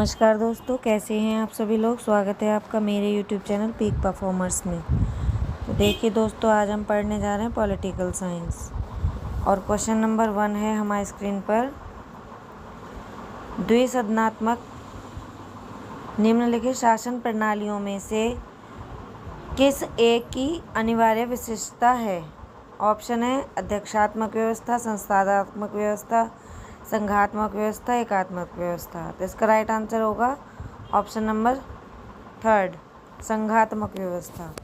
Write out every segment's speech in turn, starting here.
नमस्कार दोस्तों, कैसे हैं आप सभी लोग। स्वागत है आपका मेरे YouTube चैनल पीक परफॉर्मर्स में। तो देखिए दोस्तों, आज हम पढ़ने जा रहे हैं पॉलिटिकल साइंस और क्वेश्चन नंबर 1 है हमारी स्क्रीन पर। द्विसदनात्मक निम्नलिखित शासन प्रणालियों में से किस एक की अनिवार्य विशेषता है। ऑप्शन है अध्यक्षात्मक व्यवस्था, संस्थानात्मक व्यवस्था, संघात्मक व्यवस्था, एकात्मक व्यवस्था। तो इसका राइट आंसर होगा ऑप्शन नंबर 3, संघात्मक व्यवस्था।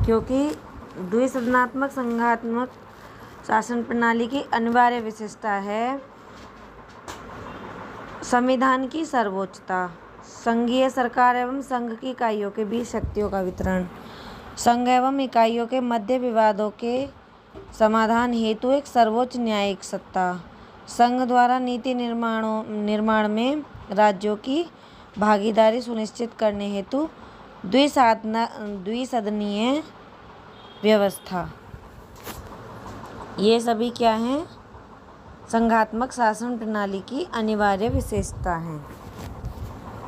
क्योंकि द्विसदनात्मक संघात्मक शासन प्रणाली की अनिवार्य विशेषता है संविधान की सर्वोच्चता, संघीय सरकार एवं संघ की इकाइयों के बीच शक्तियों का वितरण, संघ एवं इकाइयों के मध्य विवादों के समाधान हेतु एक सर्वोच्च न्यायिक सत्ता, संघ द्वारा नीति निर्माण में राज्यों की भागीदारी सुनिश्चित करने हेतु द्विसदनीय व्यवस्था। ये सभी क्या हैं? संघात्मक शासन प्रणाली की अनिवार्य विशेषता हैं।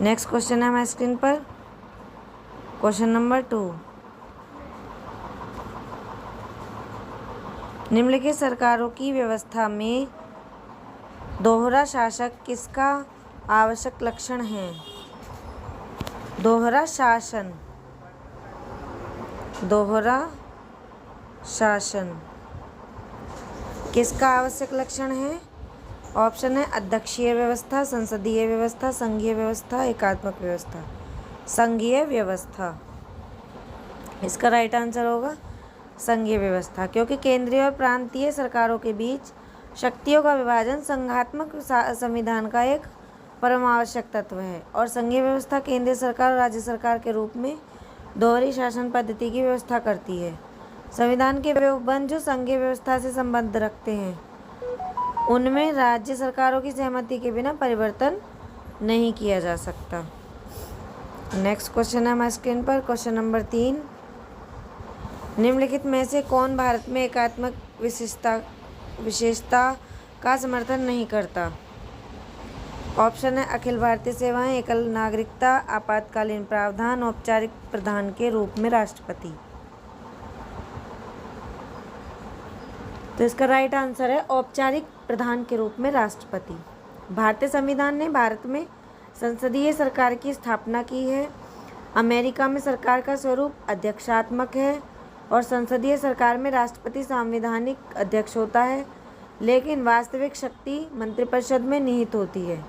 नेक्स्ट क्वेश्चन है हमारी स्क्रीन पर, क्वेश्चन नंबर 2। निम्नलिखित सरकारों की व्यवस्था में दोहरा शासक किसका आवश्यक लक्षण है? दोहरा शासन किसका आवश्यक लक्षण है? ऑप्शन है अध्यक्षीय व्यवस्था, संसदीय व्यवस्था, संघीय व्यवस्था, एकात्मक व्यवस्था। संघीय व्यवस्था इसका राइट आंसर होगा संघीय व्यवस्था, क्योंकि केंद्रीय और प्रांतीय सरकारों के बीच शक्तियों का विभाजन संघात्मक संविधान का एक परम आवश्यक तत्व है और संघीय व्यवस्था केंद्रीय सरकार और राज्य सरकार के रूप में दोहरी शासन पद्धति की व्यवस्था करती है। संविधान के वे उपबंध जो संघीय व्यवस्था से संबंध रखते हैं उनमें राज्य सरकारों की सहमति के बिना परिवर्तन नहीं किया जा सकता। नेक्स्ट क्वेश्चन है हमारी स्क्रीन पर, क्वेश्चन नंबर 3। निम्नलिखित में से कौन भारत में एकात्मक विशेषता का समर्थन नहीं करता? ऑप्शन है अखिल भारतीय सेवाएं, एकल नागरिकता, आपातकालीन प्रावधान, औपचारिक प्रधान के रूप में राष्ट्रपति। तो इसका राइट आंसर है औपचारिक प्रधान के रूप में राष्ट्रपति। भारतीय संविधान ने भारत में संसदीय सरकार की स्थापना की है। अमेरिका में सरकार का स्वरूप अध्यक्षात्मक है और संसदीय सरकार में राष्ट्रपति संवैधानिक अध्यक्ष होता है, लेकिन वास्तविक शक्ति मंत्रिपरिषद में निहित होती है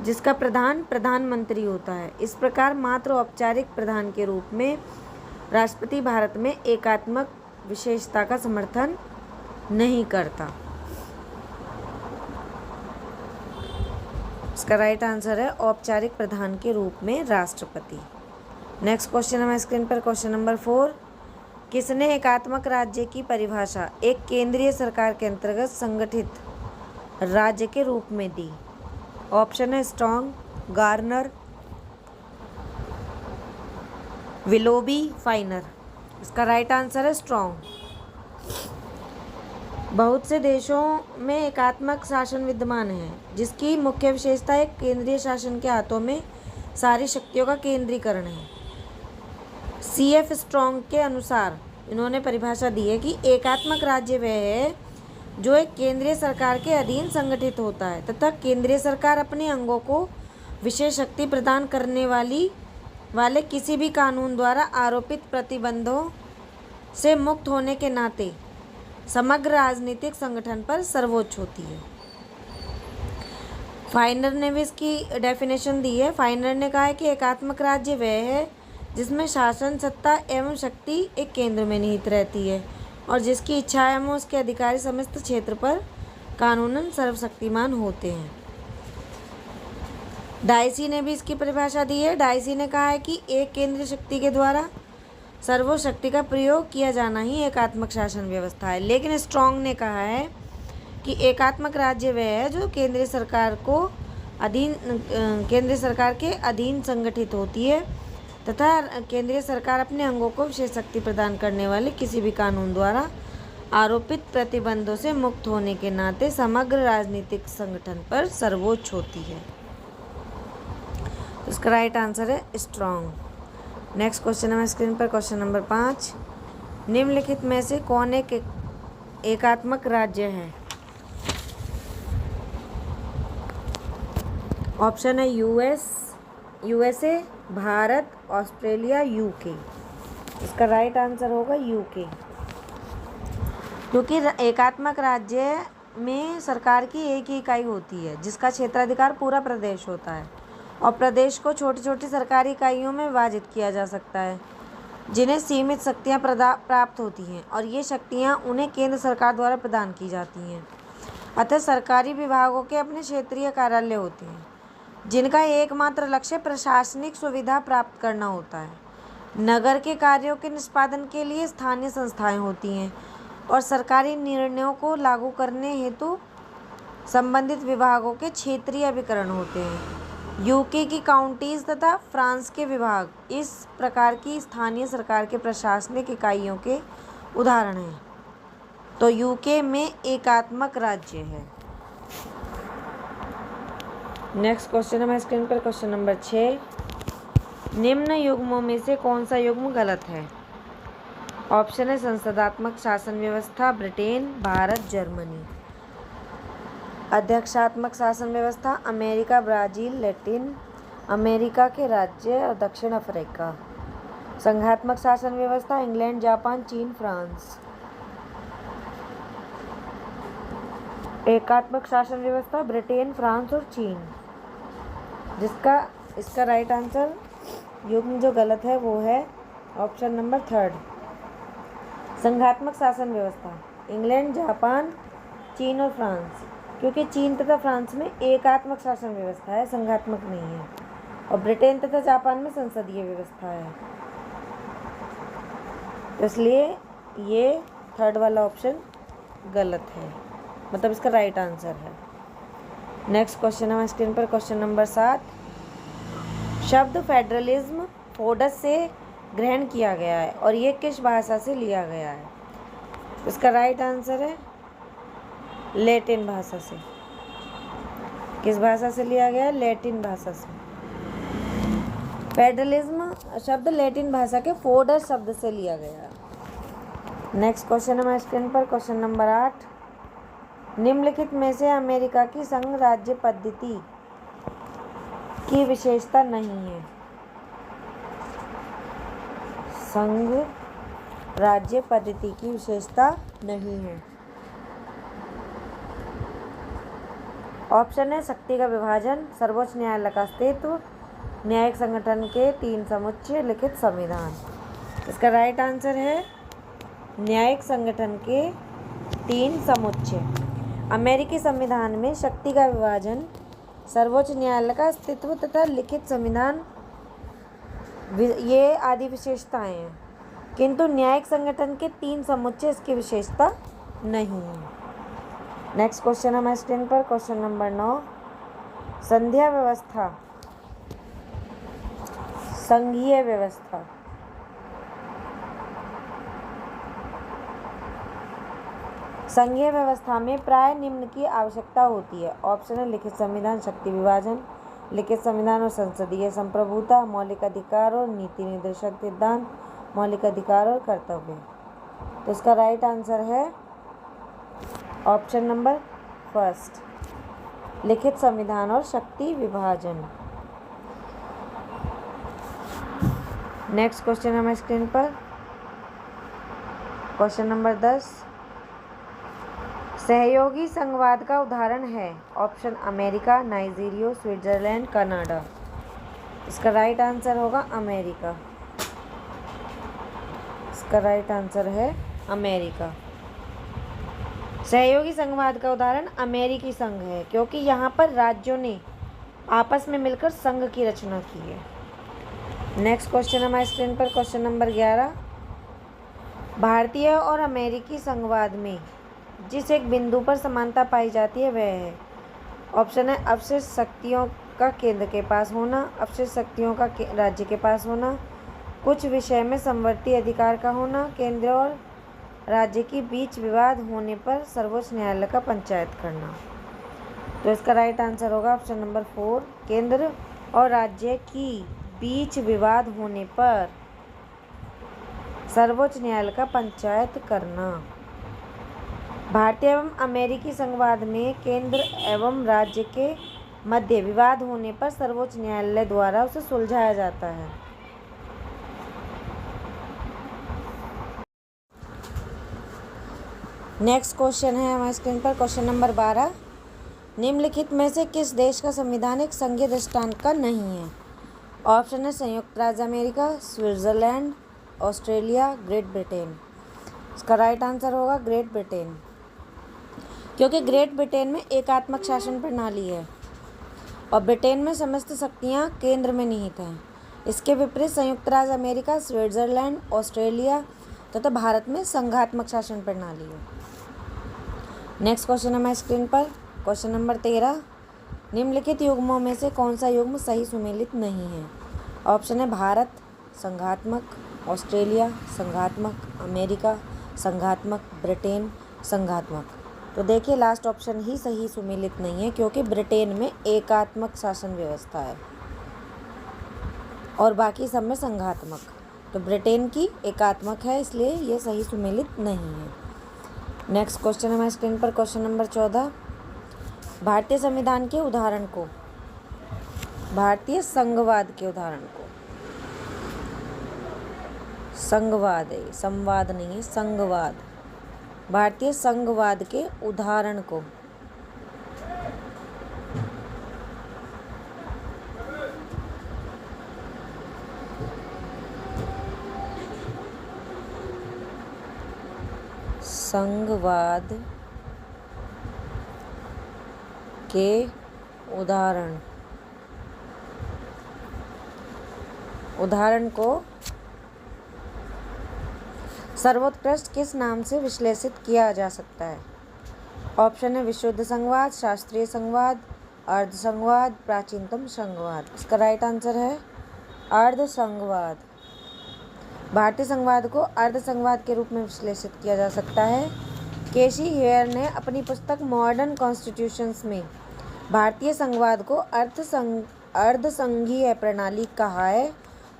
जिसका प्रधान प्रधानमंत्री होता है। इस प्रकार मात्र औपचारिक प्रधान के रूप में राष्ट्रपति भारत में एकात्मक विशेषता का समर्थन नहीं करता। इसका राइट आंसर है औपचारिक प्रधान के रूप में राष्ट्रपति। नेक्स्ट क्वेश्चन हमारे स्क्रीन पर, क्वेश्चन नंबर 4। किसने एकात्मक राज्य की परिभाषा एक केंद्रीय सरकार के अंतर्गत संगठित राज्य के रूप में दी? ऑप्शन है स्ट्रॉन्ग, गार्नर, विलोबी, फाइनर। इसका राइट आंसर है स्ट्रॉन्ग। बहुत से देशों में एकात्मक शासन विद्यमान है जिसकी मुख्य विशेषता एक केंद्रीय शासन के हाथों में सारी शक्तियों का केंद्रीकरण है। CF स्ट्रॉन्ग के अनुसार इन्होंने परिभाषा दी है कि एकात्मक राज्य वह है जो एक केंद्रीय सरकार के अधीन संगठित होता है तथा केंद्रीय सरकार अपने अंगों को विशेष शक्ति प्रदान करने वाले किसी भी कानून द्वारा आरोपित प्रतिबंधों से मुक्त होने के नाते समग्र राजनीतिक संगठन पर सर्वोच्च होती है। फाइनर ने भी इसकी डेफिनेशन दी है। फाइनर ने कहा है कि एकात्मक राज्य वह है जिसमें शासन सत्ता एवं शक्ति एक केंद्र में निहित रहती है और जिसकी इच्छा एवं उसके अधिकारी समस्त क्षेत्र पर कानूनन सर्वशक्तिमान होते हैं। डाइसी ने भी इसकी परिभाषा दी है। डाइसी ने कहा है कि एक केंद्रीय शक्ति के द्वारा सर्वोच्च शक्ति का प्रयोग किया जाना ही एकात्मक शासन व्यवस्था है। लेकिन स्ट्रॉन्ग ने कहा है कि एकात्मक राज्य वह है जो केंद्रीय सरकार के अधीन संगठित होती है तथा केंद्रीय सरकार अपने अंगों को विशेष शक्ति प्रदान करने वाले किसी भी कानून द्वारा आरोपित प्रतिबंधों से मुक्त होने के नाते समग्र राजनीतिक संगठन पर सर्वोच्च होती है। तो इसका राइट आंसर है स्ट्रॉन्ग। नेक्स्ट क्वेश्चन है स्क्रीन पर, क्वेश्चन नंबर 5। निम्नलिखित में से कौन एक एकात्मक राज्य है? ऑप्शन है यूएसए, भारत, ऑस्ट्रेलिया, यूके। इसका राइट आंसर होगा यूके। क्योंकि एकात्मक राज्य में सरकार की एक ही इकाई होती है जिसका क्षेत्राधिकार पूरा प्रदेश होता है और प्रदेश को छोटी छोटी सरकारी इकाइयों में विभाजित किया जा सकता है जिन्हें सीमित शक्तियां प्राप्त होती हैं और ये शक्तियां उन्हें केंद्र सरकार द्वारा प्रदान की जाती हैं। अतः सरकारी विभागों के अपने क्षेत्रीय कार्यालय होते हैं जिनका एकमात्र लक्ष्य प्रशासनिक सुविधा प्राप्त करना होता है। नगर के कार्यों के निष्पादन के लिए स्थानीय संस्थाएं होती हैं और सरकारी निर्णयों को लागू करने हेतु संबंधित विभागों के क्षेत्रीय अभिकरण होते हैं। यूके की काउंटीज तथा फ्रांस के विभाग इस प्रकार की स्थानीय सरकार के प्रशासनिक इकाइयों के उदाहरण हैं। तो यूके में एकात्मक राज्य है। नेक्स्ट क्वेश्चन है स्क्रीन पर, क्वेश्चन नंबर 6। निम्न युग्मों में से कौन सा युग्म गलत है? ऑप्शन है संसदात्मक शासन व्यवस्था, ब्रिटेन, भारत, जर्मनी। अध्यक्षात्मक शासन व्यवस्था, अमेरिका, ब्राज़ील, लैटिन अमेरिका के राज्य और दक्षिण अफ्रीका। संघात्मक शासन व्यवस्था, इंग्लैंड, जापान, चीन, फ्रांस। एकात्मक शासन व्यवस्था, ब्रिटेन, फ्रांस और चीन। इसका राइट आंसर युग्म जो गलत है वो है ऑप्शन नंबर 3, संघात्मक शासन व्यवस्था, इंग्लैंड, जापान, चीन और फ्रांस। क्योंकि चीन तथा फ्रांस में एकात्मक शासन व्यवस्था है, संघात्मक नहीं है, और ब्रिटेन तथा जापान में संसदीय व्यवस्था है। तो इसलिए ये 3rd वाला ऑप्शन गलत है, मतलब इसका राइट आंसर है। नेक्स्ट क्वेश्चन है स्क्रीन पर, क्वेश्चन नंबर 7। शब्द फेडरलिज्म फोडस से ग्रहण किया गया है और ये किस भाषा से लिया गया है? इसका राइट आंसर है लैटिन भाषा से। किस भाषा से लिया गया है? लैटिन भाषा से। फेडरलिज्म शब्द लैटिन भाषा के फोडस शब्द से लिया गया है। नेक्स्ट क्वेश्चन है स्क्रीन पर, क्वेश्चन नंबर 8। निम्नलिखित में से अमेरिका की संघ राज्य पद्धति की विशेषता नहीं है? संघ राज्य पद्धति की विशेषता नहीं है। ऑप्शन है शक्ति का विभाजन, सर्वोच्च न्यायालय का अस्तित्व, न्यायिक संगठन के 3 समुच्चय, लिखित संविधान। इसका राइट आंसर है न्यायिक संगठन के 3 समुच्चय। अमेरिकी संविधान में शक्ति का विभाजन, सर्वोच्च न्यायालय का अस्तित्व तथा लिखित संविधान ये आदि विशेषताएं हैं, किंतु न्यायिक संगठन के 3 समुच्चय इसकी विशेषता नहीं है। नेक्स्ट क्वेश्चन है स्क्रीन पर, क्वेश्चन नंबर 9। संघीय व्यवस्था, संघीय व्यवस्था संघीय व्यवस्था में प्राय निम्न की आवश्यकता होती है। ऑप्शन है लिखित संविधान, शक्ति विभाजन, लिखित संविधान और संसदीय संप्रभुता, मौलिक अधिकार और नीति निर्देशक सिद्धांत, मौलिक अधिकार और कर्तव्य। तो इसका राइट आंसर है ऑप्शन नंबर 1, लिखित संविधान और शक्ति विभाजन। नेक्स्ट क्वेश्चन है स्क्रीन पर, क्वेश्चन नंबर 10। सहयोगी संघवाद का उदाहरण है? Option America, Nigeria, Switzerland, Canada. इसका राइट आंसर होगा अमेरिका। इसका राइट आंसर है अमेरिका। सहयोगी संघवाद का उदाहरण अमेरिकी संघ है क्योंकि यहाँ पर राज्यों ने आपस में मिलकर संघ की रचना की है। नेक्स्ट क्वेश्चन है हमारे स्क्रीन पर, क्वेश्चन नंबर 11। भारतीय और अमेरिकी संघवाद में जिस एक बिंदु पर समानता पाई जाती है वह है? ऑप्शन है अवशिष्ट शक्तियों का केंद्र के पास होना, अवशिष्ट शक्तियों का राज्य के पास होना, कुछ विषय में समवर्ती अधिकार का होना, केंद्र और राज्य के बीच विवाद होने पर सर्वोच्च न्यायालय का पंचायत करना। तो इसका राइट आंसर होगा ऑप्शन नंबर 4, केंद्र और राज्य की बीच विवाद होने पर सर्वोच्च न्यायालय का पंचायत करना। भारतीय एवं अमेरिकी संघवाद में केंद्र एवं राज्य के मध्य विवाद होने पर सर्वोच्च न्यायालय द्वारा उसे सुलझाया जाता है। नेक्स्ट क्वेश्चन है हमारे स्क्रीन पर, क्वेश्चन नंबर 12। निम्नलिखित में से किस देश का संविधान एक संघीय दृष्टांत का नहीं है? ऑप्शन है संयुक्त राज्य America, Switzerland, Australia, great Britain. इसका राइट आंसर होगा ग्रेट ब्रिटेन, क्योंकि ग्रेट ब्रिटेन में एकात्मक शासन प्रणाली है और ब्रिटेन में समस्त शक्तियां केंद्र में निहित हैं। इसके विपरीत संयुक्त राज्य अमेरिका, स्विट्जरलैंड, ऑस्ट्रेलिया तथा भारत में संघात्मक शासन प्रणाली है। नेक्स्ट क्वेश्चन है हमारे स्क्रीन पर, क्वेश्चन नंबर 13। निम्नलिखित युग्मों में से कौन सा युग्म सही सुमेलित नहीं है? ऑप्शन है भारत संघात्मक, ऑस्ट्रेलिया संघात्मक, अमेरिका संघात्मक, ब्रिटेन संघात्मक। तो देखिए लास्ट ऑप्शन ही सही सुमेलित नहीं है, क्योंकि ब्रिटेन में एकात्मक शासन व्यवस्था है और बाकी सब में संघात्मक। तो ब्रिटेन की एकात्मक है, इसलिए ये सही सुमेलित नहीं है। नेक्स्ट क्वेश्चन है हमारे स्क्रीन पर, क्वेश्चन नंबर 14। भारतीय संविधान के उदाहरण को, भारतीय संघवाद के उदाहरण को, संघवाद है, संवाद नहीं है, संघवाद, भारतीय संघवाद के उदाहरण को संघवाद के उदाहरण को सर्वोत्कृष्ट किस नाम से विश्लेषित किया जा सकता है? ऑप्शन है विशुद्ध संघवाद, शास्त्रीय संघवाद, अर्ध संघवाद, प्राचीनतम संघवाद। इसका राइट आंसर है अर्ध संघवाद। भारतीय संघवाद को अर्ध संघवाद के रूप में विश्लेषित किया जा सकता है। केसी हेयर ने अपनी पुस्तक मॉडर्न कॉन्स्टिट्यूशंस में भारतीय संघवाद को अर्ध संघीय प्रणाली कहा है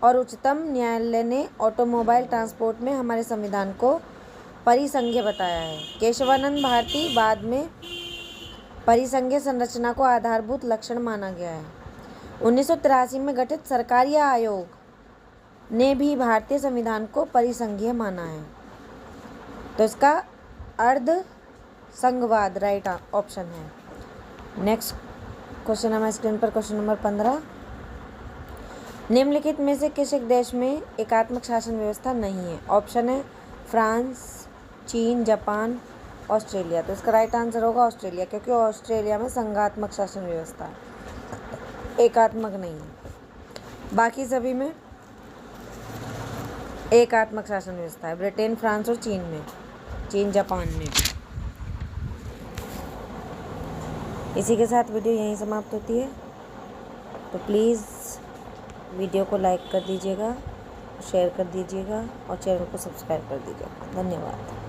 और उच्चतम न्यायालय ने ऑटोमोबाइल ट्रांसपोर्ट में हमारे संविधान को परिसंघीय बताया है। केशवानंद भारती बाद में परिसंघीय संरचना को आधारभूत लक्षण माना गया है। 1983 में गठित सरकारी आयोग ने भी भारतीय संविधान को परिसंघीय माना है। तो इसका अर्ध संघवाद राइट ऑप्शन है। नेक्स्ट क्वेश्चन हमारे स्क्रीन पर, क्वेश्चन नंबर 15। निम्नलिखित में से किस एक देश में एकात्मक शासन व्यवस्था नहीं है? ऑप्शन है फ्रांस, चीन, जापान, ऑस्ट्रेलिया। तो इसका राइट आंसर होगा ऑस्ट्रेलिया, क्योंकि ऑस्ट्रेलिया में संघात्मक शासन व्यवस्था है, एकात्मक नहीं है। बाकी सभी में एकात्मक शासन व्यवस्था है, ब्रिटेन, फ्रांस और चीन में, चीन, जापान में भी। इसी के साथ वीडियो यहीं समाप्त होती है। तो प्लीज़ वीडियो को लाइक कर दीजिएगा, शेयर कर दीजिएगा और चैनल को सब्सक्राइब कर दीजिएगा। धन्यवाद।